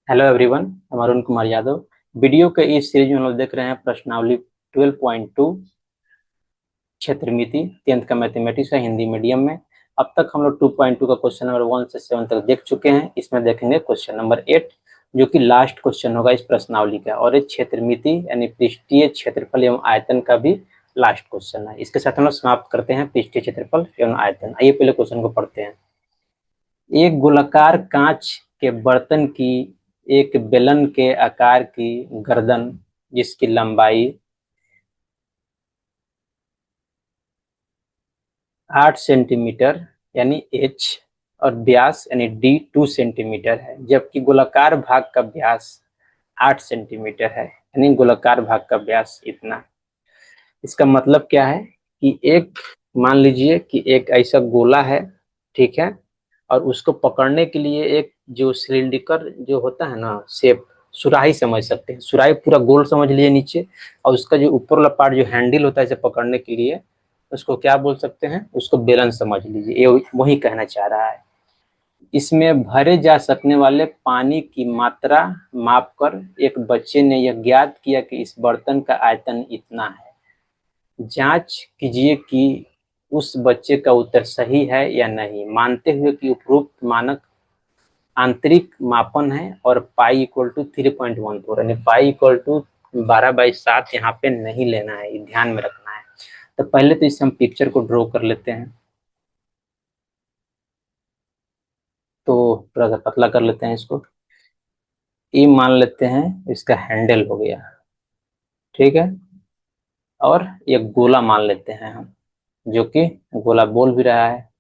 Hello everyone, हम Arun Kumar Yadav. Video के इस सीरीज में हम लोग देख रहे हैं प्रश्नावली 12.2 क्षेत्रमिति 10th का मैथमेटिक्स है हिंदी मीडियम में। अब तक हम लोग 2.2 का क्वेश्चन नंबर 1 से 7 तक देख चुके हैं। इसमें देखेंगे क्वेश्चन नंबर 8 जो कि लास्ट क्वेश्चन होगा इस प्रश्नावली का, और एक क्षेत्रमिति यानी पृष्ठीय क्षेत्रफल एवं आयतन का भी लास्ट क्वेश्चन है। इसके साथ हम लोग समाप्त करते हैं पृष्ठीय क्षेत्रफल एवं आयतन। आइए पहले क्वेश्चन को पढ़ते हैं। एक गोलाकार कांच के बर्तन की एक बेलन के आकार की गर्दन जिसकी लंबाई 8 सेंटीमीटर यानी h और व्यास यानी d 2 सेंटीमीटर है, जबकि गोलाकार भाग का व्यास 8 सेंटीमीटर है, यानी गोलाकार भाग का व्यास इतना। इसका मतलब क्या है कि एक मान लीजिए कि एक ऐसा गोला है, ठीक है, और उसको पकड़ने के लिए एक जो सिलिंड्रिकल जो होता है ना शेप, सुराही समझ सकते हैं। सुराही पूरा गोल समझ लिए नीचे, और उसका जो ऊपर वाला पार्ट जो हैंडल होता है इसे पकड़ने के लिए, उसको क्या बोल सकते हैं, उसको बेलन समझ लीजिए। ये वही कहना चाह रहा है। इसमें भरे जा सकने वाले पानी की मात्रा मापकर एक बच्चे ने यह ज्ञात किया कि इस बर्तन का आयतन इतना है। जांच कीजिए कि उस बच्चे का उत्तर सही है या नहीं, मानते हुए कि उपरोक्त मानक आंतरिक मापन है और पाई इक्वल टू 3.14 यानी पाई इक्वल टू 12/7 यहाँ पे नहीं लेना है, ये ध्यान में रखना है। तो पहले तो इसे हम पिक्चर को ड्रॉ कर लेते हैं। तो थोड़ा सा पतला कर लेते हैं इसको। ये मान लेते हैं इसका हैंडल हो गया, ठीक है, और ये गोला मान लेते हैं हम, जो कि गोला बोल भी रहा है।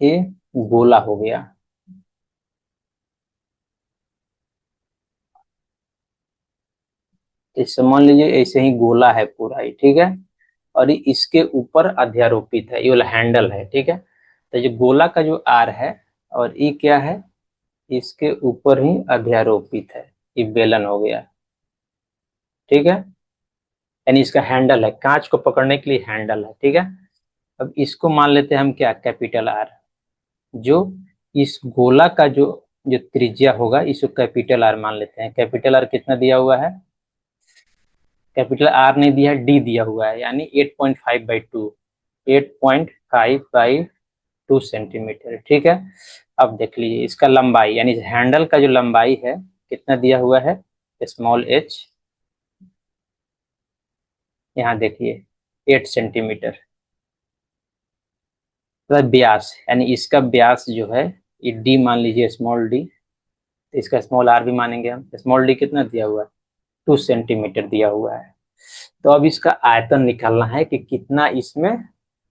ये गोला हो गया। इसे मान लीजिए ऐसे ही गोला है पूरा ही, ठीक है, और ये इसके ऊपर अध्यारोपित है, ये वाला हैंडल है, ठीक है। तो ये गोला का जो आर है और ये क्या है, इसके ऊपर ही अध्यारोपित है, ये बेलन हो गया, ठीक है, यानी इसका हैंडल है, कांच को पकड़ने के लिए हैंडल है, ठीक है। अब इसको मान लेते हैं हम क्या, कैपिटल आर। जो इस गोला का जो जो त्रिज्या होगा इसको कैपिटल आर मान लेते हैं। कैपिटल आर कितना दिया हुआ है, कैपिटल आर ने दिया है, डी दिया हुआ है, यानी 8.5/2, 8.5/2 सेंटीमीटर, ठीक है। अब देख लीजिए इसका लंबाई यानी हैंडल का जो लंबाई है कितना दिया हुआ है, स्मॉल एच, यहाँ देखिए 8 सेंटीमीटर। तो व्यास यानी इसका व्यास जो है ये डी मान लीजिए, स्मॉल डी। तो इसका स्मॉल आर भी मानेंगे हम। स्मॉल डी कितना दिया हुआ है, 2 सेंटीमीटर दिया हुआ है। तो अब इसका आयतन निकालना है कि कितना इसमें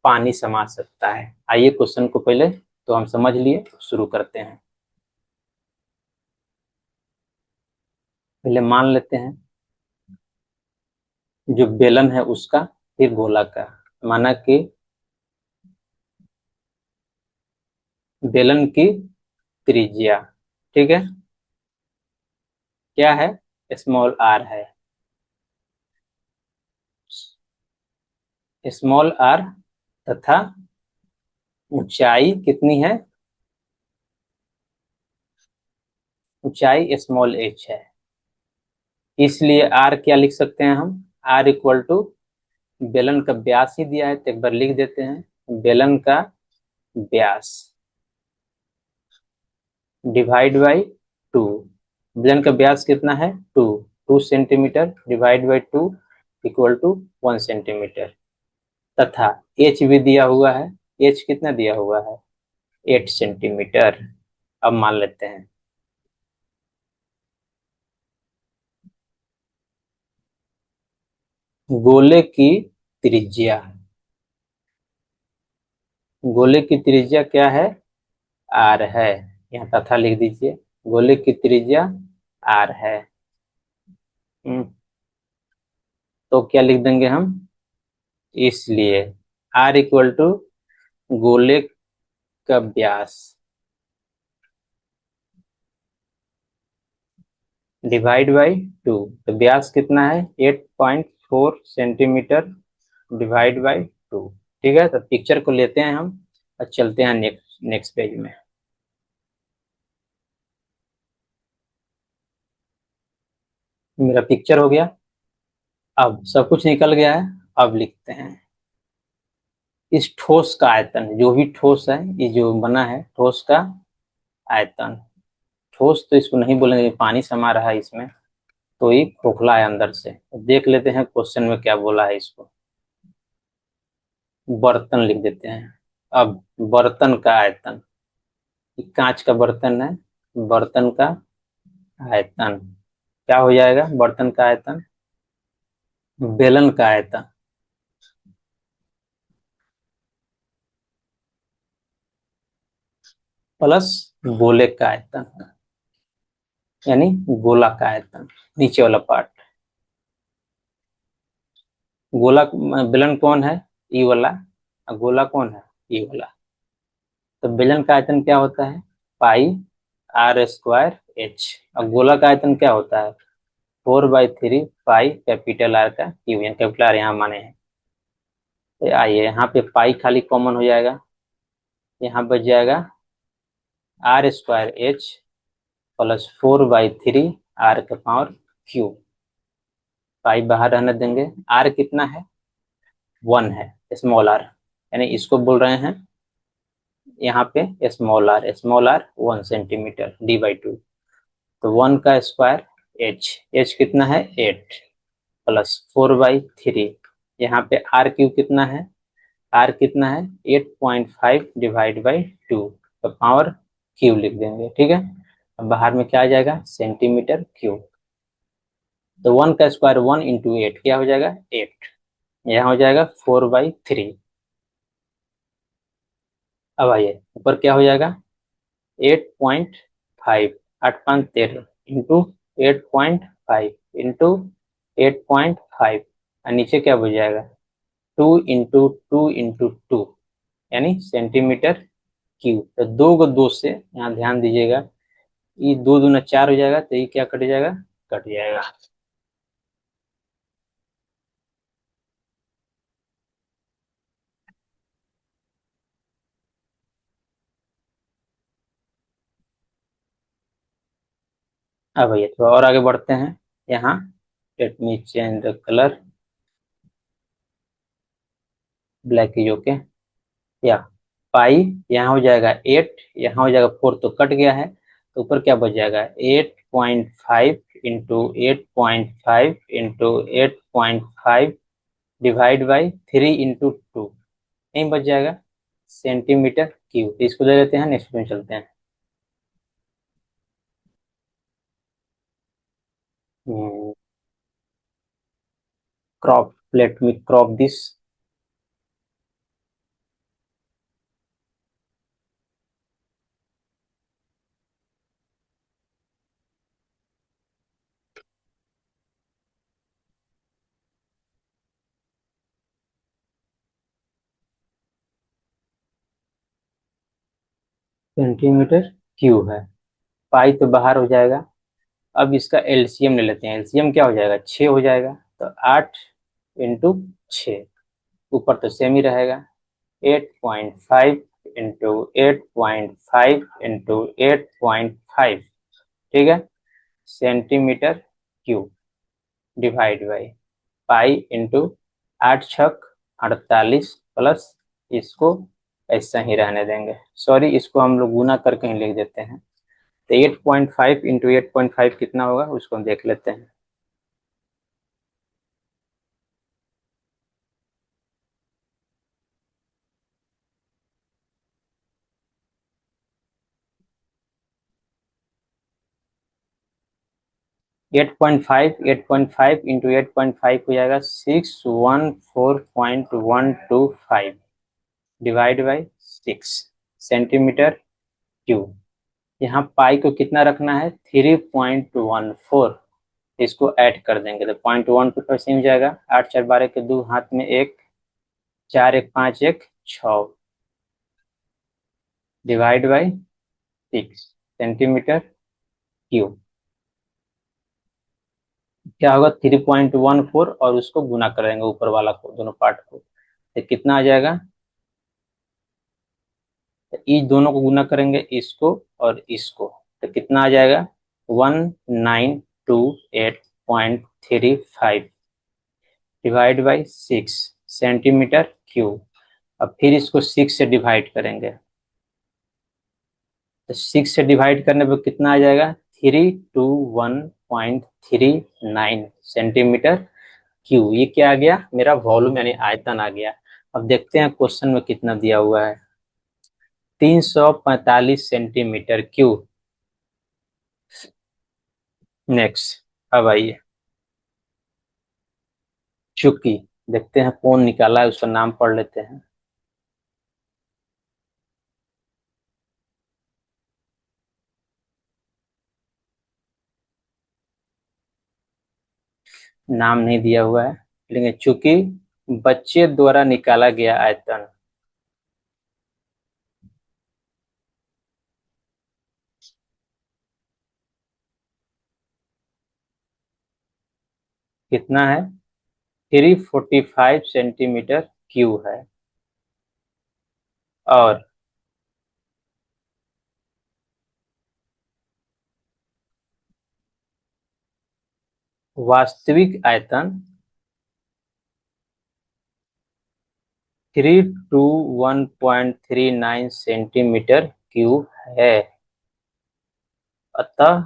पानी समा सकता है। आइए क्वेश्चन को पहले तो हम समझ लिए, शुरू करते हैं। पहले मान लेते हैं जो बेलन है उसका, फिर गोला का। माना कि बेलन की त्रिज्या, ठीक है, क्या है, स्मॉल आर है। स्मॉल आर तथा ऊंचाई कितनी है, ऊंचाई स्मॉल एच है। इसलिए आर क्या लिख सकते हैं हम, आर इक्वल टू, बेलन का व्यास ही दिया है तो एक बार लिख देते हैं, बेलन का व्यास डिवाइड बाई 2। बेलन का व्यास कितना है, 2 centimetre divide by 2 equal to 1 centimetre. तथा एच भी दिया हुआ है, एच कितना दिया हुआ है, 8 सेंटीमीटर। अब मान लेते हैं गोले की त्रिज्या, गोले की त्रिज्या क्या है, आर है। यहाँ तथा लिख दीजिए, गोले की त्रिज्या आर है। तो क्या लिख देंगे हम, इसलिए आर इक्वल टू गोले का व्यास डिवाइड बाई 2। तो व्यास कितना है, 8.4 सेंटीमीटर डिवाइड बाई 2। ठीक है, तो पिक्चर को लेते हैं हम और चलते हैं नेक्स्ट नेक्स्ट पेज में। मेरा पिक्चर हो गया, अब सब कुछ निकल गया है। अब लिखते हैं इस ठोस का आयतन, जो भी ठोस है, ये जो बना है ठोस का आयतन। ठोस तो इसको नहीं बोलेंगे, पानी समा रहा है इसमें, तो ये खोखला है अंदर से। देख लेते हैं क्वेश्चन में क्या बोला है इसको। बर्तन लिख देते हैं। अब बर्तन का आयतन, ये कांच का बर्तन है, बर्तन का आयतन क्या हो जाएगा? बर्तन का आयतन बेलन का आयतन प्लस गोले का आयतन, यानी गोला का आयतन, नीचे वाला पार्ट। गोला बेलन कौन है? ई वाला। और गोला कौन है? ई वाला। तो बेलन का आयतन क्या होता है? पाई आर स्क्वायर एच। और गोला का आयतन क्या होता है? 4/3 पाई कैपिटल आर का क्यूब, यानी कैपिटल आर यहाँ माने हैं। तो आइए यहाँ पे पाई खाली कॉमन हो जाएगा, यहाँ बच जाएगा R square H plus 4/3 R का पावर क्यूब। पाई बाहर रहने देंगे। आर कितना है? 1 है, स्मॉल आर, यानी इसको बोल रहे हैं यहाँ पे स्मॉल आर 1 सेंटीमीटर d/2। तो 1 का स्क्वायर एच, एच कितना है? 8 प्लस 4/3, यहाँ पे आर क्यूब कितना है? आर कितना है? 8.5 डिवाइड बाई 2, तो पावर क्यूब लिख देंगे। ठीक है, अब बाहर में क्या आ जाएगा? Centimetre cube. तो 1 का स्क्वायर 1 इंटू 8 क्या हो जाएगा? 8। यहाँ हो जाएगा 4/3। अब आइए ऊपर क्या हो जाएगा? 8.5, 8×5 = 13 इंटू 8.5 इंटू 8.5, और नीचे क्या बच जाएगा? 2 इंटू 2 इंटू 2, यानी सेंटीमीटर क्यूब। तो दो को दो से यहाँ ध्यान दीजिएगा, ये 2×2 = 4 हो जाएगा, तो ये क्या कट जाएगा? कट जाएगा। अब भैया थोड़ा और आगे बढ़ते हैं। यहाँ let me change the colour, black is okay. या पाई यहाँ हो जाएगा 8, यहाँ हो जाएगा 4, तो कट गया है। तो ऊपर क्या बच जाएगा? 8.5 into 8.5 into 8.5 divide by 3 into 2, नहीं बच जाएगा सेंटीमीटर क्यूब। इसको ले लेते हैं, नेक्स्ट में चलते हैं। Crop, let me crop this. Centimetre cube है, पाई तो बाहर हो जाएगा। अब इसका एलसीएम ले लेते हैं। एलसीएम क्या हो जाएगा? 6 हो जाएगा, तो 8 इंटू 6, ऊपर तो सेम ही रहेगा। 8.5 इंटू 8.5 इंटू 8.5, ठीक है, centimetre cube divide by pi into 8×6 = 48 plus इसको ऐसा ही रहने देंगे। सॉरी, इसको हम लोग गुना करके ही लिख देते हैं। तो 8.5 इंटू 8.5 कितना होगा, उसको हम देख लेते हैं। 8.5 इंटू 8.5 हो जाएगा 614.125 डिवाइड बाई 6 सेंटीमीटर क्यूब। यहाँ पाई को कितना रखना है? 3.14, इसको ऐड कर देंगे तो 0.14 ऐसे हो जाएगा। 8×4 = 12 के 2, हाथ में 1, 4×1 = 5, 1 = 6 डिवाइड बाई 6 सेंटीमीटर क्यूब। क्या होगा? 3.14, और उसको गुना करेंगे ऊपर वाला को, दोनों पार्ट को। तो कितना आ जाएगा, तो इस दोनों को गुना करेंगे, इसको और इसको, तो कितना आ जाएगा 1928.35 डिवाइड बाई 6 सेंटीमीटर क्यूब। अब फिर इसको 6 से डिवाइड करेंगे, तो 6 से डिवाइड करने पर कितना आ जाएगा 321.39 सेंटीमीटर क्यूब। ये क्या आ गया, मेरा वॉल्यूम यानी आयतन आ गया। अब देखते हैं क्वेश्चन में कितना दिया हुआ है, 345 सेंटीमीटर क्यूब। नेक्स्ट, अब आइए चुकी, देखते हैं कौन निकाला है, उसका नाम पढ़ लेते हैं। नाम नहीं दिया हुआ है, लेकिन चूंकि बच्चे द्वारा निकाला गया आयतन कितना है, 345 सेंटीमीटर क्यूब है। और वास्तविक आयतन 321.39 सेंटीमीटर क्यूब है। अतः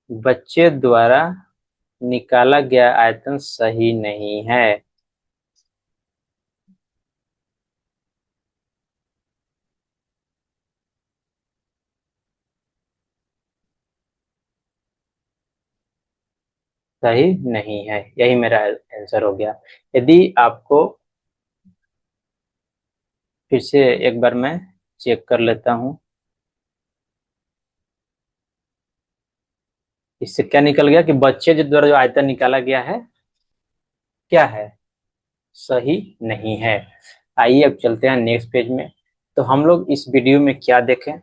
बच्चे द्वारा निकाला गया आयतन सही नहीं है। सही नहीं है, यही मेरा आंसर हो गया। यदि आपको फिर से एक बार मैं चेक कर लेता हूं, इससे क्या निकल गया कि बच्चे जो द्वारा जो आयतन निकाला गया है क्या है, सही नहीं है। आइए अब चलते हैं नेक्स्ट पेज में। तो हम लोग इस वीडियो में क्या देखें,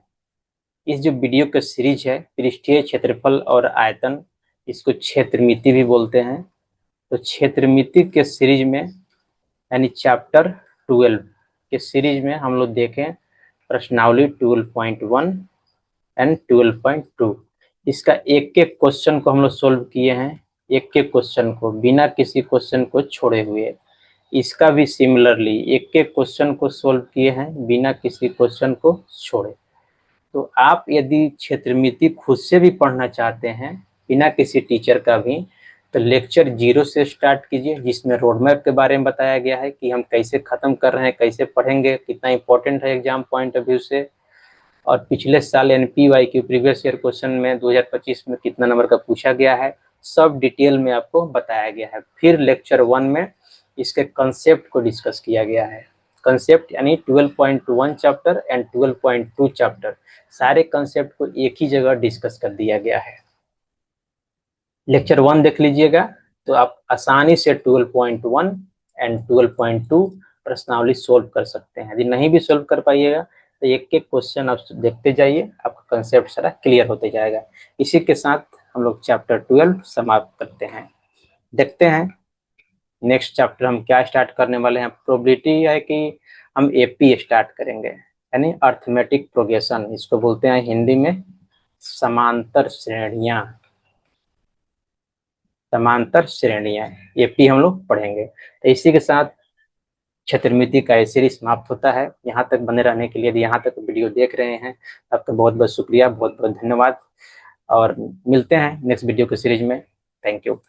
इस जो वीडियो का सीरीज है पृष्ठीय क्षेत्रफल और आयतन, इसको क्षेत्रमिति भी बोलते हैं। तो क्षेत्रमिति के सीरीज में यानी चैप्टर 12 के सीरीज में हम लोग देखें प्रश्नावली 12.1 एंड 12.2। इसका एक एक क्वेश्चन को हम लोग सोल्व किए हैं, एक एक क्वेश्चन को बिना किसी क्वेश्चन को छोड़े हुए। इसका भी सिमिलरली एक एक क्वेश्चन को सोल्व किए हैं बिना किसी क्वेश्चन को छोड़े। तो आप यदि क्षेत्रमिति खुद से भी पढ़ना चाहते हैं बिना किसी टीचर का भी, तो लेक्चर 0 से स्टार्ट कीजिए, जिसमें रोड मैप के बारे में बताया गया है कि हम कैसे खत्म कर रहे हैं, कैसे पढ़ेंगे, कितना इंपॉर्टेंट है एग्जाम पॉइंट ऑफ व्यू से। और पिछले साल यानी PYQ प्रीवियस ईयर क्वेश्चन में 2025 में कितना नंबर का पूछा गया है, सब डिटेल में आपको बताया गया है। फिर लेक्चर 1 में इसके कंसेप्ट को डिस्कस किया गया है। कंसेप्ट यानी 12.1 चैप्टर एंड 12.2 चैप्टर, सारे कंसेप्ट को एक ही जगह डिस्कस कर दिया गया है। लेक्चर 1 देख लीजिएगा तो आप आसानी से 12.1 एंड 12.2 प्रश्नावली सोल्व कर सकते हैं। यदि नहीं भी सोल्व कर पाइएगा तो एक एक क्वेश्चन आप देखते जाइए, आपका कंसेप्ट सारा क्लियर होते जाएगा। इसी के साथ हम लोग चैप्टर 12 समाप्त करते हैं। देखते हैं नेक्स्ट चैप्टर हम क्या स्टार्ट करने वाले हैं। प्रोबेबिलिटी है कि हम AP स्टार्ट करेंगे, यानी अर्थमेटिक प्रोग्रेशन, इसको बोलते हैं हिंदी में समांतर श्रेणियां। समांतर श्रेणियां AP हम लोग पढ़ेंगे। तो इसी के साथ क्षेत्रमिति का सीरीज समाप्त होता है। यहाँ तक बने रहने के लिए, यदि यहाँ तक वीडियो देख रहे हैं आपका बहुत बहुत शुक्रिया, बहुत बहुत धन्यवाद। और मिलते हैं नेक्स्ट वीडियो के सीरीज में। Thank you.